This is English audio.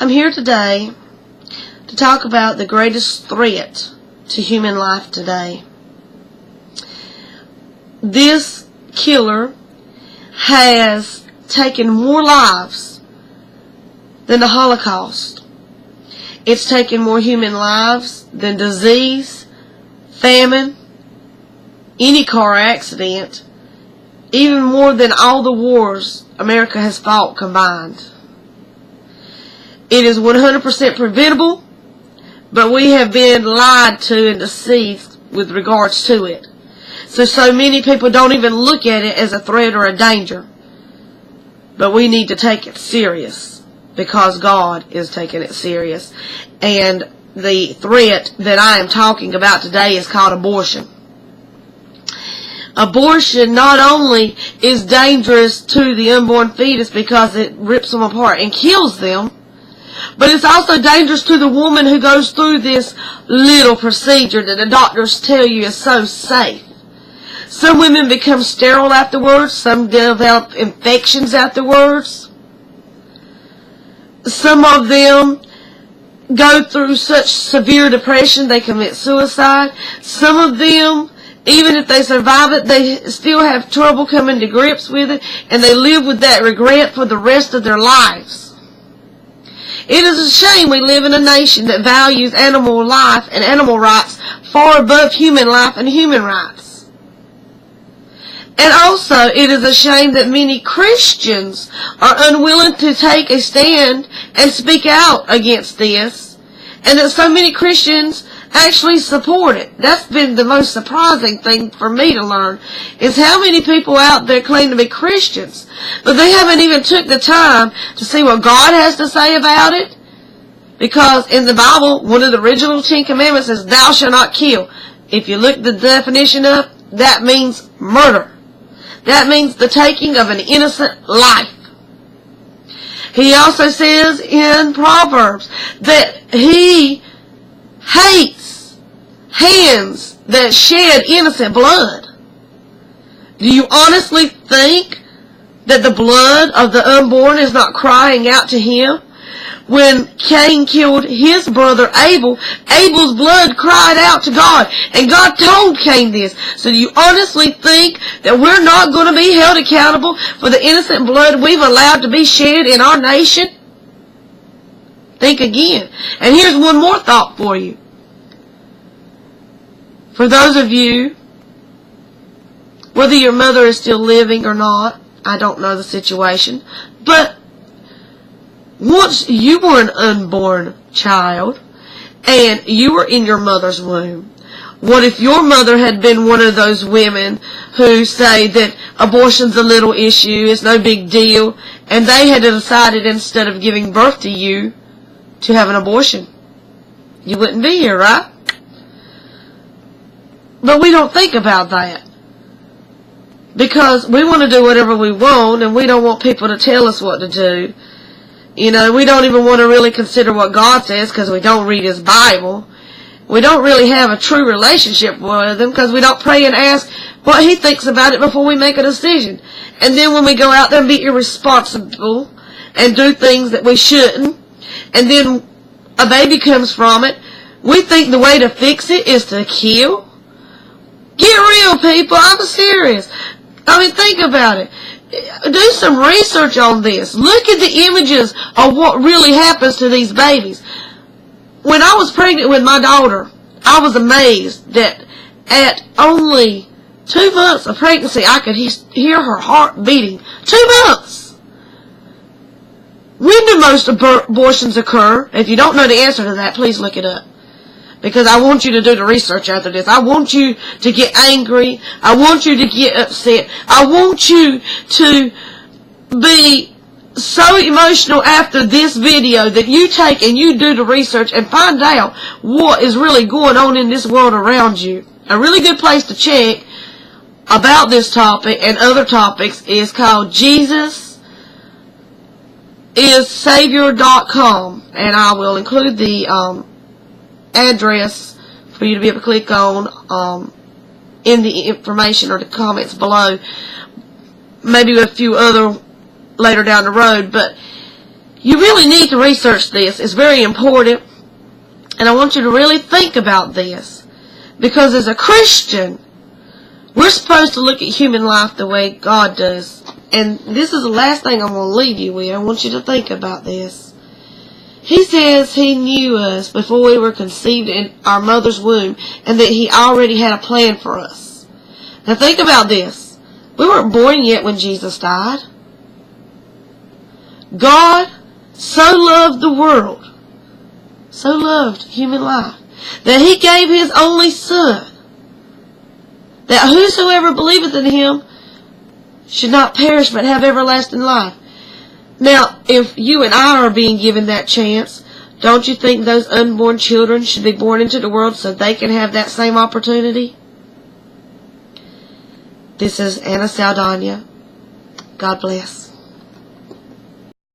I'm here today to talk about the greatest threat to human life today. This killer has taken more lives than the Holocaust. It's taken more human lives than disease, famine, any car accident, even more than all the wars America has fought combined. It is 100% preventable, but we have been lied to and deceived with regards to it. So many people don't even look at it as a threat or a danger. But we need to take it serious, because God is taking it serious. And the threat that I am talking about today is called abortion. Abortion not only is dangerous to the unborn fetus because it rips them apart and kills them, but it's also dangerous to the woman who goes through this little procedure that the doctors tell you is so safe. Some women become sterile afterwards. Some develop infections afterwards. Some of them go through such severe depression they commit suicide. Some of them, even if they survive it, they still have trouble coming to grips with it, and they live with that regret for the rest of their lives. It is a shame we live in a nation that values animal life and animal rights far above human life and human rights. And also, it is a shame that many Christians are unwilling to take a stand and speak out against this, and that so many Christians actually support it. That's been the most surprising thing for me to learn, is how many people out there claim to be Christians, but they haven't even took the time to see what God has to say about it. Because in the Bible, one of the original 10 Commandments is, "Thou shalt not kill." If you look the definition up, that means murder. That means the taking of an innocent life. He also says in Proverbs that he hates hands that shed innocent blood. Do you honestly think that the blood of the unborn is not crying out to him? When Cain killed his brother Abel, Abel's blood cried out to God, and God told Cain this. So do you honestly think that we're not going to be held accountable for the innocent blood we've allowed to be shed in our nation? Think again. And here's one more thought for you. For those of you, whether your mother is still living or not, I don't know the situation, but once you were an unborn child and you were in your mother's womb, what if your mother had been one of those women who say that abortion's a little issue, it's no big deal, and they had decided instead of giving birth to you to have an abortion? You wouldn't be here, right? But we don't think about that, because we want to do whatever we want, and we don't want people to tell us what to do. You know, we don't even want to really consider what God says because we don't read His Bible. We don't really have a true relationship with Him because we don't pray and ask what He thinks about it before we make a decision. And then when we go out there and be irresponsible and do things that we shouldn't, and then a baby comes from it, we think the way to fix it is to kill. Get real, people. I'm serious. I mean, think about it. Do some research on this. Look at the images of what really happens to these babies. When I was pregnant with my daughter, I was amazed that at only 2 months of pregnancy, I could hear her heart beating. 2 months! When do most abortions occur? If you don't know the answer to that, please look it up. Because I want you to do the research after this. I want you to get angry. I want you to get upset. I want you to be so emotional after this video that you take and you do the research and find out what is really going on in this world around you. A really good place to check about this topic and other topics is called JesusIsSavior.com, and I will include the address for you to be able to click on in the information or the comments below, maybe a few other later down the road. But You really need to research this. It's very important. And I want you to really think about this. Because as a Christian, we're supposed to look at human life the way God does. And this is the last thing I'm going to leave you with. I want you to think about this. He says He knew us before we were conceived in our mother's womb, and that He already had a plan for us. Now think about this. We weren't born yet when Jesus died. God so loved the world, so loved human life, that He gave His only Son, that whosoever believeth in Him should not perish but have everlasting life. Now, if you and I are being given that chance, don't you think those unborn children should be born into the world so they can have that same opportunity? This is Anna Saldana. God bless.